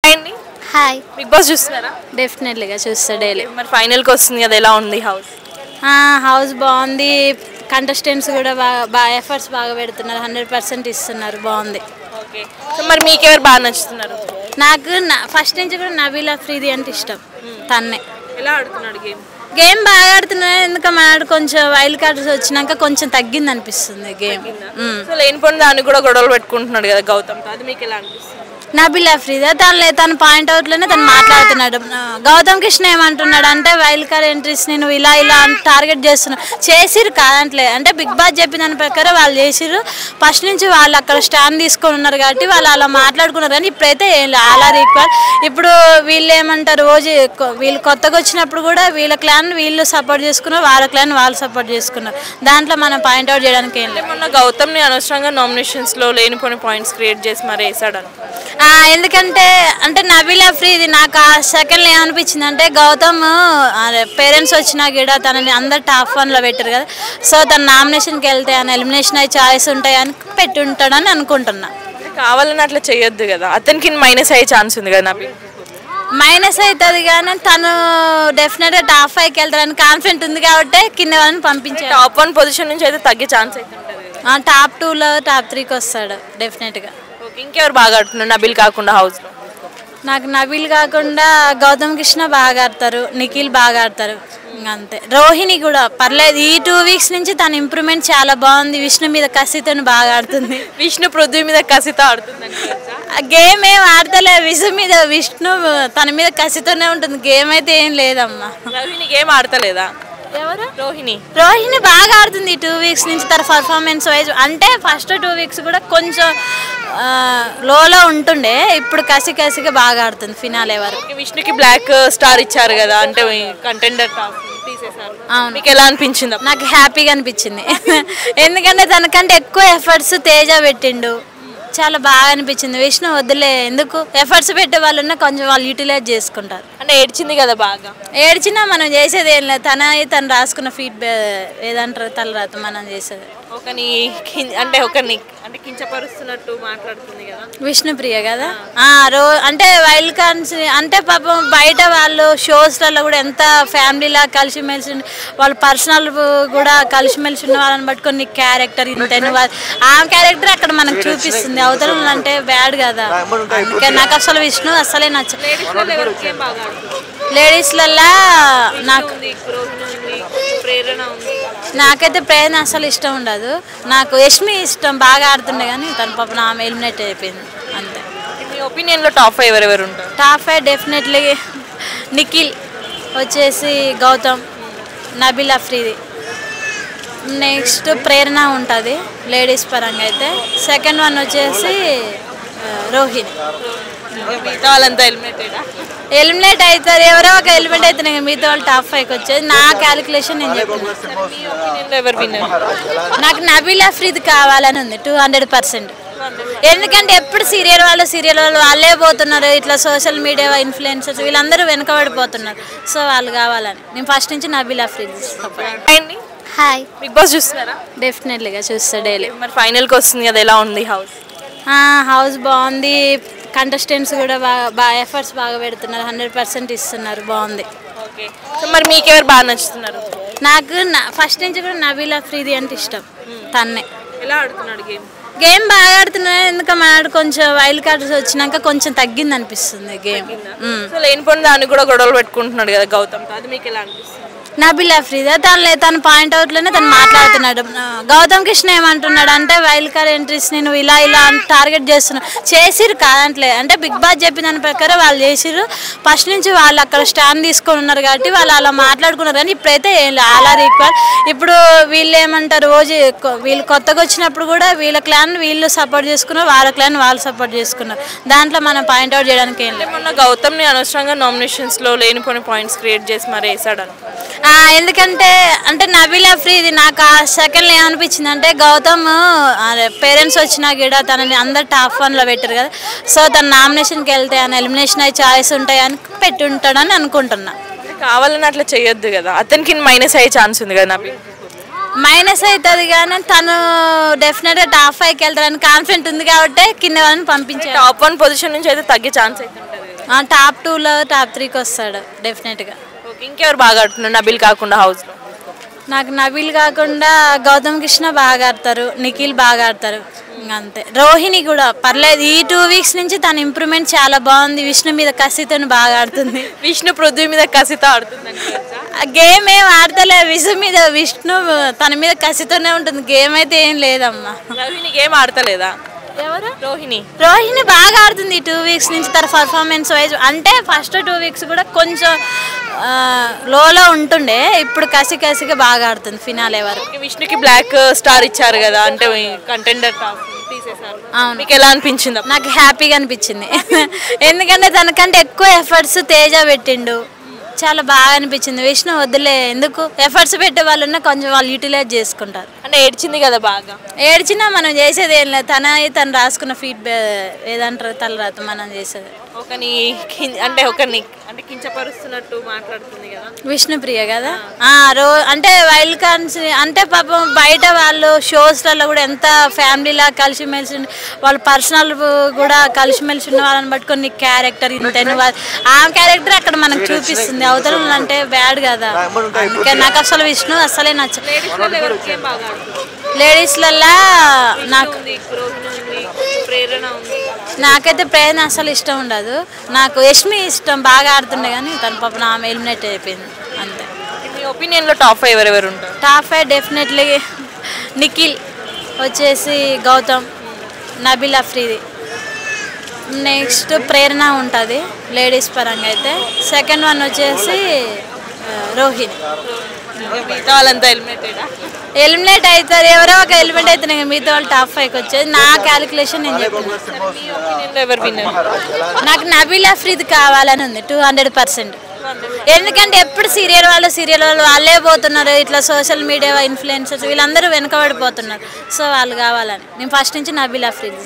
Hi అండి. Hi. Big boss చూస్తున్నారా? డెఫినెట్లీగా చూస్తా డైలీ. మరి ఫైనల్కి వస్తుంది కదా, ఎలా ఉంది హౌస్? హౌస్ బాగుంది. కంటెస్టెంట్స్ కూడా బాగా ఎఫర్ట్స్ బాగా పెడుతున్నారు, 100% ఇస్తున్నారు, బాగుంది. ఓకే. సో మరి మీకెవరు బాగా నచ్చుతున్నారు? నాకు ఫస్ట్ నుంచి కూడా నబీల్ అఫ్రీది అంటే ఇష్టం. తన్నే. ఎలా ఆడుతున్నాడు గేమ్? గేమ్ బాగా ఆడుతున్నాడు. ఎందుకు మాడు కొంచెం వైల్డ్ కార్డ్స్ వచ్చినాక కొంచెం తగ్గింది అనిపిస్తుంది గేమ్. సో లేనిపోయిన దాన్ని కూడా గొడవలు పెట్టుకుంటున్నాడు కదా గౌతమ్, అది మీకు ఎలా అనిపిస్తుంది? నబీల్ అఫ్రీదా తన పాయింట్ అవుట్లోనే తను మాట్లాడుతున్నాడు. గౌతమ్ కృష్ణ ఏమంటున్నాడు అంటే వైల్డ్ కార్డ్ ఎంట్రీస్ని నువ్వు ఇలా టార్గెట్ చేస్తున్నావు. చేసిరు కాదంటలే, అంటే బిగ్ బాస్ చెప్పిన దాని ప్రకారం వాళ్ళు చేసిరు. ఫస్ట్ నుంచి వాళ్ళు అక్కడ స్టాండ్ తీసుకొని ఉన్నారు కాబట్టి వాళ్ళు అలా మాట్లాడుకున్నారు. కానీ ఇప్పుడైతే ఏం లేదు, ఆల్ ఆర్ ఈక్వల్. ఇప్పుడు వీళ్ళు ఏమంటారు, రోజు వీళ్ళు కొత్తగా వచ్చినప్పుడు కూడా వీళ్ళ క్లాన్ వీళ్ళు సపోర్ట్ చేసుకున్నారు, వాళ్ళ క్లాన్ వాళ్ళు సపోర్ట్ చేసుకున్నారు. దాంట్లో మనం పాయింట్ అవుట్ చేయడానికి ఏం లేదు. మొన్న గౌతమ్ని అనవసరంగా నామినేషన్స్లో లేనిపోయిన పాయింట్స్ క్రియేట్ చేసి మరి వేసాడు. ఎందుకంటే నబీల్ అఫ్రీది నాకు ఆ సెకండ్లో ఏమనిపించింది అంటే గౌతమ్ పేరెంట్స్ వచ్చినా కూడా తనని అందరు టాప్ 1లో పెట్టారు కదా, సో తన నామినేషన్కి వెళ్తే అని ఎలిమినేషన్ అయ్యే ఛాయిస్ ఉంటాయని పెట్టి ఉంటాడని అనుకుంటున్నా. కావాలని అట్లా చేయొద్దు కదా, అతనికి మైనస్ అయ్యే ఛాన్స్ ఉంది కదా. నబీల్ మైనస్ అవుతుంది కానీ తను డెఫినెట్గా టాప్ 5కి వెళ్తారని కాన్ఫిడెంట్ ఉంది కాబట్టి కింద వాళ్ళని పంపించారు. టాప్ 1 పొజిషన్ నుంచి అయితే తగ్గే ఛాన్స్ అయితే ఉంటుంది. టాప్ 2లో టాప్ 3కి వస్తాడు డెఫినెట్గా. ఇంకెవరు బాగా ఆడుతున్నారు నబీల్ కాకుండా హౌస్లో? నాకు నబీల్ కాకుండా గౌతమ్ కృష్ణ బాగా ఆడతారు, నిఖిల్ బాగా ఆడతారు, అంతే. రోహిణి కూడా పర్లేదు, ఈ 2 వీక్స్ నుంచి తన ఇంప్రూవ్మెంట్ చాలా బాగుంది. విష్ణు మీద కసితో బాగా ఆడుతుంది. విష్ణు పృథ్వీ మీద కసితో ఆడుతుంది. గేమ్ ఏం ఆడతలే, విష్ణు తన మీద కసితోనే ఉంటుంది. గేమ్ అయితే ఏం లేదమ్మా. రోహిణి గేమ్ ఆడతలేదా? ఎవరు? రోహిణి బాగా ఆడుతుంది 2 వీక్స్ నుంచి. తన పర్ఫార్మెన్స్ వైజ్ అంటే ఫస్ట్ 2 వీక్స్ కూడా కొంచెం లోలో ఉంటుండే, ఇప్పుడు కసిగా బాగా ఆడుతుంది ఫినాలే వరకు. విష్ణుకి బ్లాక్ స్టార్ ఇచ్చారు కదా, అంటే కంటెండర్ తీసేసారు. మీకు ఎలా అనిపించింది? నాకు హ్యాపీగా అనిపించింది. ఎందుకంటే తనకంటే ఎక్కువ ఎఫర్ట్స్ తేజ పెట్టిండు, చాలా బాగా అనిపించింది. విష్ణు వద్దులే, ఎందుకు ఎఫర్ట్స్ పెట్టే వాళ్ళున్నా కొంచెం వాళ్ళు యూటిలైజ్ చేసుకుంటారు. అంటే ఏడ్చింది కదా బాగా. ఏడ్చినా మనం చేసేది ఏం లేదు, తను రాసుకున్న ఫీడ్బ్యాక్ ఏదంటారు తలరాత మనం చేసేది. ఒకరిని కించపరుస్తున్నట్టు మాట్లాడుతుంది కదా విష్ణుప్రియ కదా. అంటే వైల్డ్ కార్డ్స్ అంటే పాపం బయట వాళ్ళు షోస్లలో కూడా ఎంత ఫ్యామిలీలా కలిసిమెలిసి వాళ్ళ పర్సనల్ కూడా కలిసిమెలిసి ఉన్న వాళ్ళని పట్టుకొని క్యారెక్టర్ ఇంతేను ఆ క్యారెక్టర్ అక్కడ మనకు చూపిస్తుంది. అవతల అంటే బ్యాడ్ కదా, అందుకే నాకు అసలు విష్ణు అసలే నచ్చ. లేడీస్లల్లా నాకైతే ప్రేరణ అసలు ఇష్టం ఉండదు. నాకు యష్మి ఇష్టం, బాగా ఆడుతుండే కానీ తన పాపం ఆమె ఎలిమినేట్ అయిపోయింది అంతే. మీ ఒపీనియన్లో టాప్ 5 ఎవరెవరు ఉంటారు? టాప్ 5 డెఫినెట్లీ నిఖిల్, వచ్చేసి గౌతమ్, నబీల్ అఫ్రీది, నెక్స్ట్ ప్రేరణ ఉంటుంది లేడీస్ పరంగా అయితే. సెకండ్ వన్ వచ్చేసి రోహిణి. మిగతా వాళ్ళంతా ఎలిమినేట్ అవుతారు, ఎవరో ఒక ఎలిమినేట్ అవుతున్నాయి, మిగతా వాళ్ళు టాప్ 5కి వచ్చేది నా క్యాలిక్యులేషన్ నేను చెప్తున్నాను. నాకు నబీల్ అఫ్రీది కావాలని ఉంది 200%. ఎందుకంటే ఎప్పుడు సీరియల్ వాళ్ళు వాళ్ళే పోతున్నారు, ఇట్లా సోషల్ మీడియా ఇన్ఫ్లుయెన్సర్స్ వీళ్ళందరూ వెనకబడిపోతున్నారు. సో వాళ్ళు కావాలని నేను ఫస్ట్ నుంచి Nabeel Afridi. Hi. Big boss చూస్తున్నారా? డెఫినెట్లీగా చూస్తా డైలీ. మరి ఫైనల్కి వస్తుంది కదా, ఎలా ఉంది హౌస్? హౌస్ బాగుంది. కంటెస్టెంట్స్ కూడా బాగా ఎఫర్ట్స్ బాగా పెడుతున్నారు, 100% ఇస్తున్నారు, బాగుంది. ఓకే. సో మరి మీకెవరు బాగా నచ్చుతున్నారు? నాకు ఫస్ట్ నుంచి కూడా నబీల్ అఫ్రీది అంటే ఇష్టం. తన్నే. ఎలా ఆడుతున్నాడు గేమ్? గేమ్ బాగా ఆడుతున్నాడు. ఎందుకు మాడు కొంచెం వైల్డ్ కార్డ్స్ వచ్చినాక కొంచెం తగ్గింది అనిపిస్తుంది గేమ్. సో లేనిపోయిన దాన్ని కూడా గొడవలు పెట్టుకుంటున్నాడు కదా గౌతమ్, అది మీకు ఎలా అనిపిస్తుంది? నబీల్ అఫ్రీదా తన పాయింట్ అవుట్లోనే తను మాట్లాడుతున్నాడు. గౌతమ్ కృష్ణ ఏమంటున్నాడు అంటే వైల్డ్ కార్డ్ ఎంట్రీస్ని నువ్వు ఇలా టార్గెట్ చేస్తున్నావు. చేసిరు కాదంటలే, అంటే బిగ్ బాస్ చెప్పిన దాని ప్రకారం వాళ్ళు చేసిరు. ఫస్ట్ నుంచి వాళ్ళు అక్కడ స్టాండ్ తీసుకొని ఉన్నారు కాబట్టి వాళ్ళు అలా మాట్లాడుకున్నారు. కానీ ఇప్పుడైతే ఏం లేదు, ఆల్ ఆర్ ఈక్వల్. ఇప్పుడు వీళ్ళు ఏమంటారు, రోజు వీళ్ళు కొత్తగా వచ్చినప్పుడు కూడా వీళ్ళ క్లాన్ వీళ్ళు సపోర్ట్ చేసుకున్నారు, వాళ్ళ క్లాన్ వాళ్ళు సపోర్ట్ చేసుకున్నారు. దాంట్లో మనం పాయింట్ అవుట్ చేయడానికి ఏం లేదు. మొన్న గౌతమ్ని అనవసరంగా నామినేషన్స్లో లేనిపోయిన పాయింట్స్ క్రియేట్ చేసి మరి వేసాడు. ఎందుకంటే నబీల్ అఫ్రీది నాకు ఆ సెకండ్లో ఏమనిపించింది అంటే గౌతమ్ పేరెంట్స్ వచ్చినా కూడా తనని అందరు టాప్ 1లో పెట్టారు కదా, సో తన నామినేషన్కి వెళ్తే అని ఎలిమినేషన్ అయ్యే ఛాయిస్ ఉంటాయని పెట్టి ఉంటాడని అనుకుంటున్నా. కావాలని అట్లా చేయొద్దు కదా, అతనికి మైనస్ అయ్యే ఛాన్స్ ఉంది కదా. నబీల్ మైనస్ అవుతుంది కానీ తను డెఫినెట్గా టాప్ 5కి వెళ్తారని కాన్ఫిడెంట్ ఉంది కాబట్టి కింద వాళ్ళని పంపించారు. టాప్ 1 పొజిషన్ నుంచి అయితే తగ్గే ఛాన్స్ అయితే ఉంటుంది. టాప్ 2లో టాప్ 3కి వస్తాడు డెఫినెట్గా. ఓకే, ఇంకెవరు బాగా ఆడుతున్నారు నబిల్ కాకుండా హౌస్లో? నాకు నబిల్ కాకుండా గౌతమ్ కృష్ణ బాగా ఆడతారు, నిఖిల్ బాగా ఆడతారు, అంతే. రోహిణి కూడా పర్లేదు, ఈ 2 వీక్స్ నుంచి తన ఇంప్రూవ్మెంట్ చాలా బాగుంది. విష్ణు మీద కసితో బాగా ఆడుతుంది. విష్ణు పృథ్వీ మీద కసితో ఆడుతుంది. గేమ్ ఏం ఆడతలే, విష్ణు తన మీద కసితోనే ఉంటుంది. గేమ్ అయితే ఏం లేదమ్మా. రోహిణి గేమ్ ఆడతలేదా? ఎవరు? రోహిణి బాగా ఆడుతుంది 2 వీక్స్ నుంచి. తన పర్ఫార్మెన్స్ వైజ్ అంటే ఫస్ట్ 2 వీక్స్ కూడా కొంచెం లోలో ఉంటుండే, ఇప్పుడు కసిగా బాగా ఆడుతుంది ఫినాలే వరకు. విష్ణుకి బ్లాక్ స్టార్ ఇచ్చారు కదా, అంటే కంటెండర్ తీసేసారు. మీకు ఎలా అనిపించింది? నాకు హ్యాపీగా అనిపించింది. ఎందుకంటే తనకంటే ఎక్కువ ఎఫర్ట్స్ తేజ పెట్టిండు, చాలా బాగా అనిపించింది. విష్ణు వద్దులే, ఎందుకు ఎఫర్ట్స్ పెట్టే వాళ్ళున్నా కొంచెం వాళ్ళు యూటిలైజ్ చేసుకుంటారు. అంటే ఏడ్చింది కదా బాగా. ఏడ్చినా మనం చేసేది ఏం లేదు, తను రాసుకున్న ఏదంటారు తలరాత మనం చేసేది. ఒకరిని కించపరుస్తున్నట్టు మాట్లాడుతుంది కదా విష్ణుప్రియ కదా. అంటే వైల్డ్ కార్డ్స్ అంటే పాపం బయట వాళ్ళు షోస్లలో కూడా ఎంత ఫ్యామిలీలా కలిసిమెలిసి వాళ్ళ పర్సనల్ కూడా కలిసిమెలిసి ఉన్న వాళ్ళని పట్టుకొని క్యారెక్టర్ ఇంత ఆ క్యారెక్టర్ అక్కడ మనకు చూపిస్తుంది. అవతల అంటే బ్యాడ్ కదా, అందుకే నాకు అసలు విష్ణు అసలే నచ్చదు. లేడీస్లల్లా నాకైతే ప్రేరణ అసలు ఇష్టం ఉండదు. నాకు యష్మి ఇష్టం, బాగా ఆడుతుండే కానీ తన పాప ఆమె ఎలిమినేట్ అయిపోయింది అంతే. మీ ఒపీనియన్లో టాప్ 5 ఎవరెవరు ఉంటారు? టాప్ 5 డెఫినెట్లీ నిఖిల్, వచ్చేసి గౌతమ్, నబిల్ అఫ్రీది, నెక్స్ట్ ప్రేరణ ఉంటుంది లేడీస్ పరంగా అయితే. సెకండ్ వన్ వచ్చేసి రోహిణి. మిగతా వాళ్ళంతా ఎలిమినేట్ అవుతారు, ఎవరో ఒక ఎలిమినేట్ అవుతున్నాయి, మిగతా వాళ్ళు టాప్ 5కి వచ్చేది నా క్యాలిక్యులేషన్. నేను చెప్తున్నాను నాకు నబిల్ అఫ్రీద్ కావాలని ఉంది 200%. ఎందుకంటే ఎప్పుడు సీరియల్ వాళ్ళు వాళ్ళే పోతున్నారు, ఇట్లా సోషల్ మీడియా ఇన్ఫ్లుయెన్సర్స్ వీళ్ళందరూ వెనకబడిపోతున్నారు. సో వాళ్ళు కావాలని నేను ఫస్ట్ నుంచి నబిల్ అఫ్రీద్.